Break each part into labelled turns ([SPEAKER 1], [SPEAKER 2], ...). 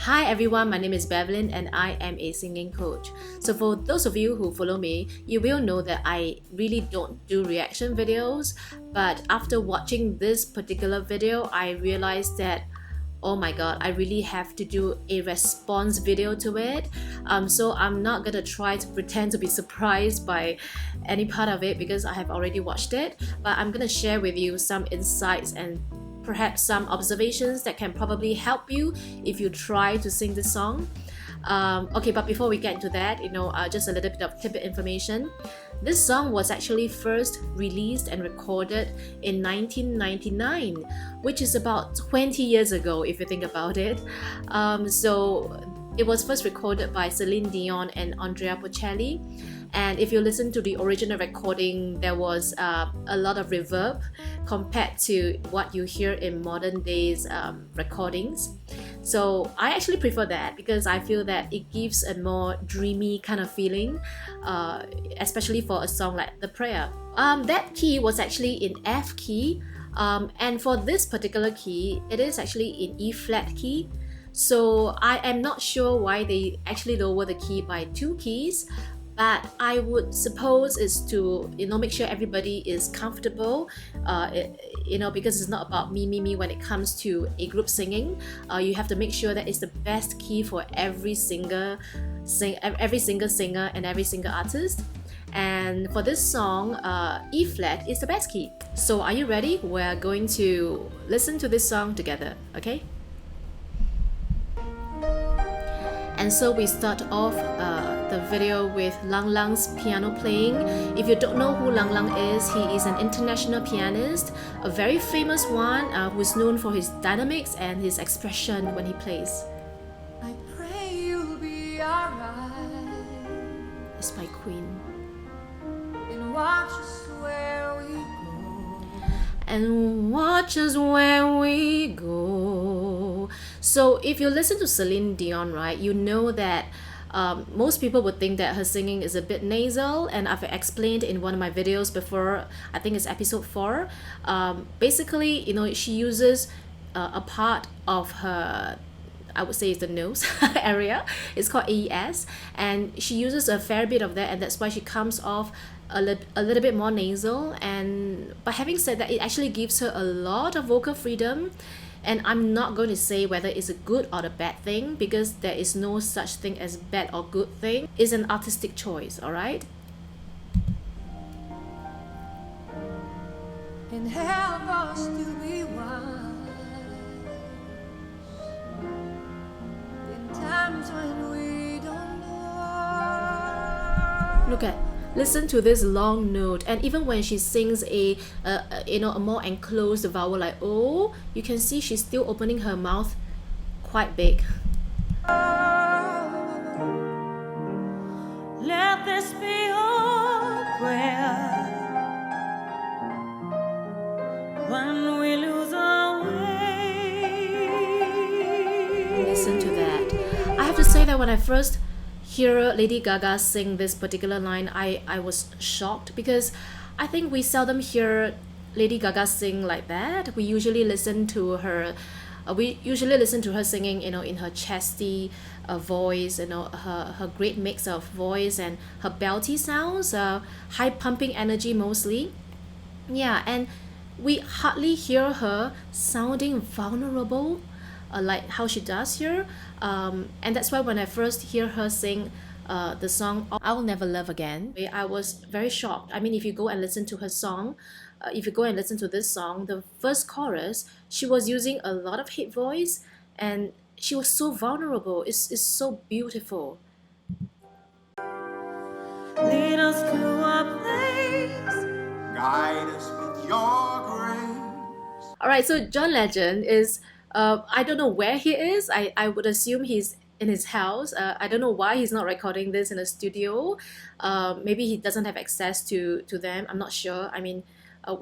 [SPEAKER 1] Hi everyone, my name is Bevelyn and I am a singing coach. So for those of you who follow me, you will know that I really don't do reaction videos, but after watching this particular video, I realized that oh my god, I really have to do a response video to it. So I'm not gonna try to pretend to be surprised by any part of it because I have already watched it, but I'm gonna share with you some insights and perhaps some observations that can probably help you if you try to sing this song. Okay, but before we get into that, just a little bit of tidbit information. This song was actually first released and recorded in 1999, which is about 20 years ago if you think about it. So it was first recorded by Celine Dion and Andrea Bocelli. And if you listen to the original recording, there was a lot of reverb compared to what you hear in modern days recordings. So I actually prefer that because I feel that it gives a more dreamy kind of feeling, especially for a song like The Prayer. That key was actually in F key, and for this particular key, it is actually in E flat key. So I am not sure why they actually lower the key by 2 keys, but I would suppose is to make sure everybody is comfortable, because it's not about me when it comes to a group singing. You have to make sure that it's the best key for every single singer and every single artist. And for this song, E flat is the best key. So are you ready? We're going to listen to this song together, okay? And so we start off the video with Lang Lang's piano playing. If you don't know who Lang Lang is, he is an international pianist, a very famous one who's known for his dynamics and his expression when he plays.
[SPEAKER 2] I pray you'll be alright.
[SPEAKER 1] It's by Queen.
[SPEAKER 2] And watch us where we go.
[SPEAKER 1] And watch us where we go. So if you listen to Celine Dion, right, you know that most people would think that her singing is a bit nasal, and I've explained in one of my videos before, I think it's episode 4. Basically, she uses a part of her, I would say it's the nose area. It's called AES, and she uses a fair bit of that, and that's why she comes off a little bit more nasal. And but having said that, it actually gives her a lot of vocal freedom. And I'm not going to say whether it's a good or a bad thing because there is no such thing as bad or good thing. It's an artistic choice, alright?
[SPEAKER 2] And help us to be wise in times when we don't know.
[SPEAKER 1] Listen to this long note, and even when she sings a more enclosed vowel like oh, you can see she's still opening her mouth quite big.
[SPEAKER 2] Let this be your prayer when we lose our way.
[SPEAKER 1] Listen to that. I have to say that when I first hear Lady Gaga sing this particular line, I was shocked because I think we seldom hear Lady Gaga sing like that. We usually listen to her singing, in her chesty voice, her great mix of voice and her belty sounds, high pumping energy mostly. Yeah, and we hardly hear her sounding vulnerable, like how she does here. And that's why when I first hear her sing the song I'll Never Love Again, I was very shocked. I mean, if you go and listen to her song, if you go and listen to this song, the first chorus, she was using a lot of head voice and she was so vulnerable. It's so beautiful.
[SPEAKER 2] Lead us to a place,
[SPEAKER 3] guide us with your grace.
[SPEAKER 1] Alright, so John Legend is I don't know where he is. I would assume he's in his house. I don't know why he's not recording this in a studio. Maybe he doesn't have access to them. I'm not sure. I mean,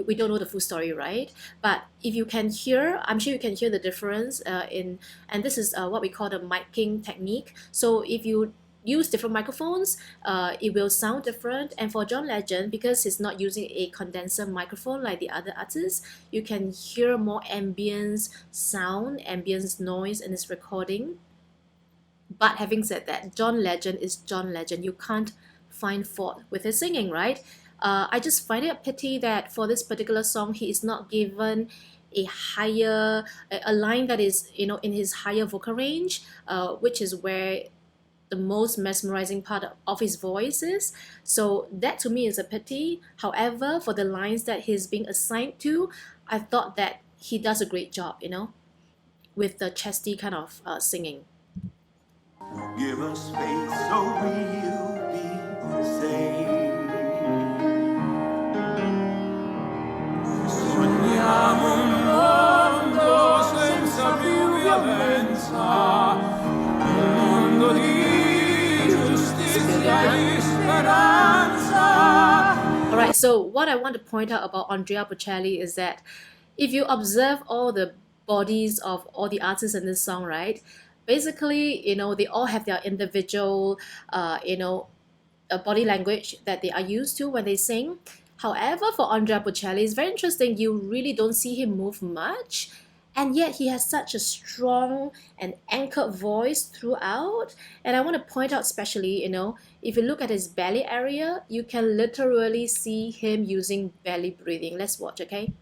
[SPEAKER 1] we don't know the full story, right? But if you can hear, I'm sure you can hear the difference and this is what we call the miking technique. So if you use different microphones, it will sound different. And for John Legend, because he's not using a condenser microphone like the other artists, you can hear more ambience sound, ambience noise in his recording. But having said that, John Legend is John Legend. You can't find fault with his singing, right? I just find it a pity that for this particular song, he is not given a higher, a line that is, you know, in his higher vocal range, which is where the most mesmerizing part of his voice is. So that to me is a pity. However, for the lines that he's being assigned to, I thought that he does a great job, you know, with the chesty kind of singing.
[SPEAKER 3] Give us faith so we'll be saved.
[SPEAKER 2] Sogniamo un mondo senza più violenza, un mondo di giustizia e speranza.
[SPEAKER 1] Alright, so what I want to point out about Andrea Bocelli is that if you observe all the bodies of all the artists in this song, right? Basically, you know, they all have their individual, body language that they are used to when they sing. However, for Andrea Bocelli, it's very interesting. You really don't see him move much, and yet he has such a strong and anchored voice throughout. And I want to point out especially, you know, if you look at his belly area, you can literally see him using belly breathing. Let's watch, okay?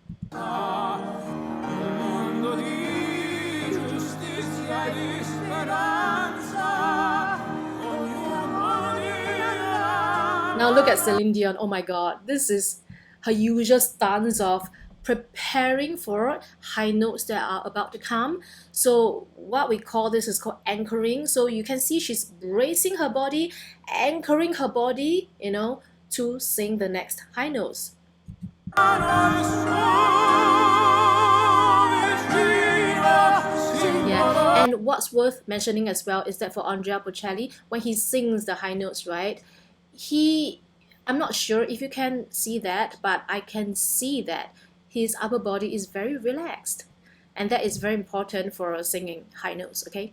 [SPEAKER 1] Now look at Celine Dion. Oh my god, this is her usual stance of preparing for high notes that are about to come. So what we call this is called anchoring. So you can see she's bracing her body, anchoring her body, you know, to sing the next high notes. Yeah, and what's worth mentioning as well is that for Andrea Bocelli, when he sings the high notes, right, I'm not sure if you can see that, but I can see that his upper body is very relaxed, and that is very important for singing high notes, okay?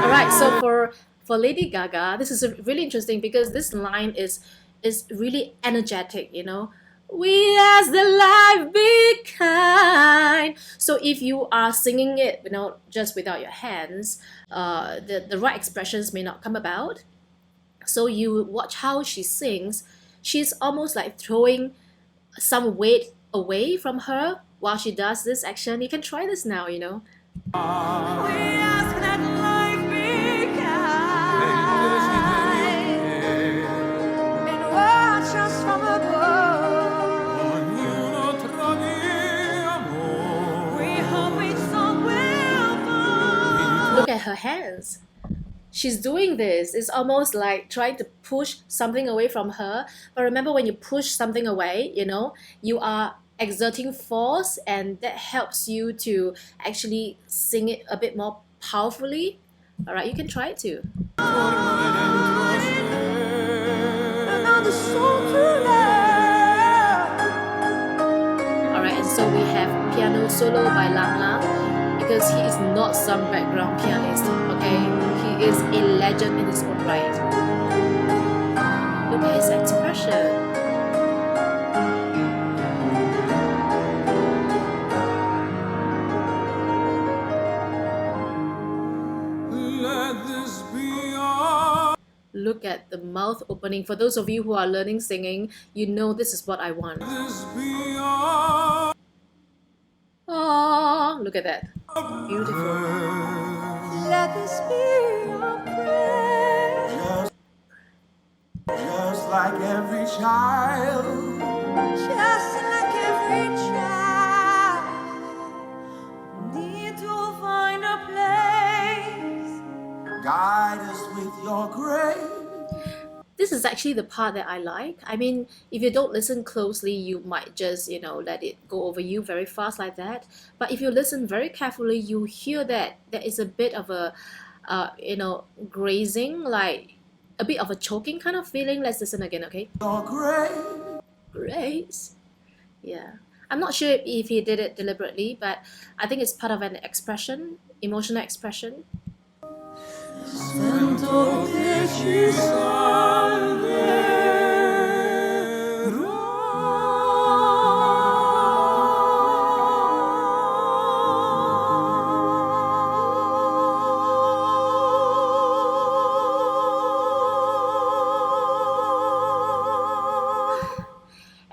[SPEAKER 1] Alright, so for Lady Gaga, this is really interesting because this line is really energetic, you know. We ask the life be kind. So if you are singing it, you know, just without your hands, the right expressions may not come about. So you watch how she sings. She's almost like throwing some weight away from her while she does this action. You can try this now, you know. Look at her hands. She's doing this. It's almost like trying to push something away from her. But remember, when you push something away, you know, you are exerting force, and that helps you to actually sing it a bit more powerfully. All right, you can try it too. Alright, and so we have piano solo by Lang Lang, because he is not some background pianist, okay? He is a legend in his own right. Look at his expression. Look at the mouth opening. For those of you who are learning singing, you know this is what I want. Oh, look at that. Beautiful.
[SPEAKER 2] Let this be your prayer.
[SPEAKER 3] Just like every child.
[SPEAKER 2] Just like every child, need to find a place.
[SPEAKER 3] Guide us with your grace.
[SPEAKER 1] This is actually the part that I like. I mean, if you don't listen closely, you might just, you know, let it go over you very fast like that. But if you listen very carefully, you hear that there is a bit of a, grazing, like a bit of a choking kind of feeling. Let's listen again, okay?
[SPEAKER 3] Your grace.
[SPEAKER 1] Grace. Yeah. I'm not sure if he did it deliberately, but I think it's part of an expression, emotional expression.
[SPEAKER 2] canto che ci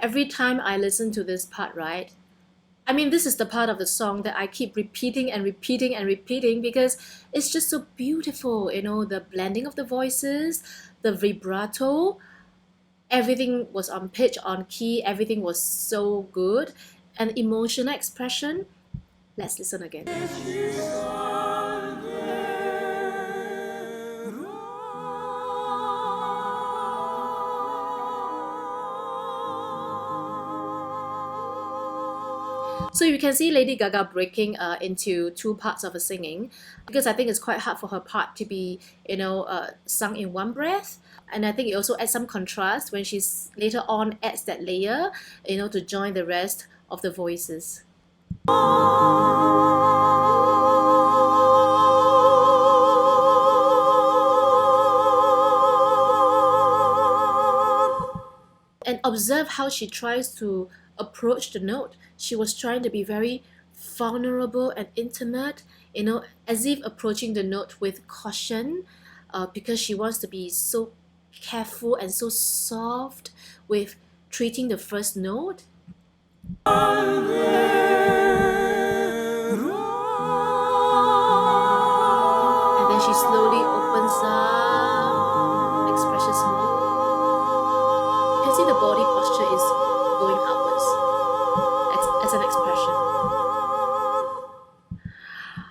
[SPEAKER 1] Every time I listen to this part, right? I mean, this is the part of the song that I keep repeating and repeating and repeating because it's just so beautiful, the blending of the voices, the vibrato, everything was on pitch, on key, everything was so good. And emotional expression. Let's listen again. So you can see Lady Gaga breaking into two parts of her singing because I think it's quite hard for her part to be, sung in one breath. And I think it also adds some contrast when she's later on adds that layer, to join the rest of the voices. And observe how she tries to approach the note. She was trying to be very vulnerable and intimate, as if approaching the note with caution, because she wants to be so careful and so soft with treating the first note. And then she slowly opens up, expresses more. You can see the body posture is going outwards as an expression.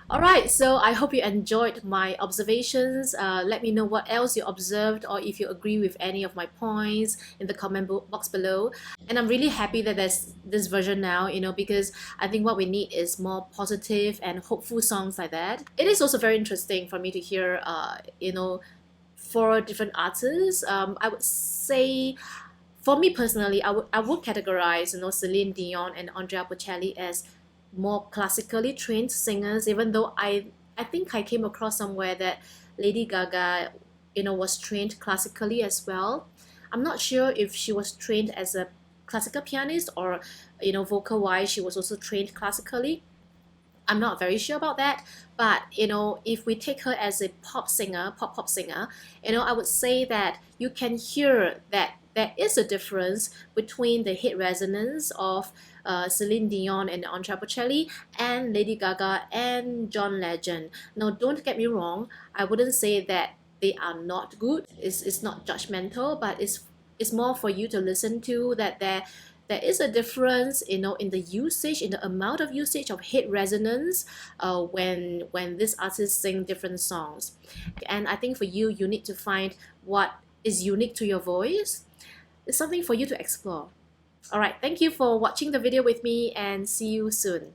[SPEAKER 1] Alright, so I hope you enjoyed my observations. Let me know what else you observed or if you agree with any of my points in the comment box below. And I'm really happy that there's this version now, because I think what we need is more positive and hopeful songs like that. It is also very interesting for me to hear, 4 different artists. I would say, for me personally, I would categorize, Celine Dion and Andrea Bocelli as more classically trained singers, even though I think I came across somewhere that Lady Gaga, was trained classically as well. I'm not sure if she was trained as a classical pianist or, vocal-wise, she was also trained classically. I'm not very sure about that, but if we take her as a pop singer, pop singer, I would say that you can hear that there is a difference between the head resonance of Celine Dion and Andrea Bocelli and Lady Gaga and John Legend. Now, don't get me wrong, I wouldn't say that they are not good. It's not judgmental, but it's more for you to listen to, that there is a difference, in the usage, in the amount of usage of head resonance when these artists sing different songs. And I think for you need to find what is unique to your voice. It's something for you to explore. Alright, thank you for watching the video with me and see you soon.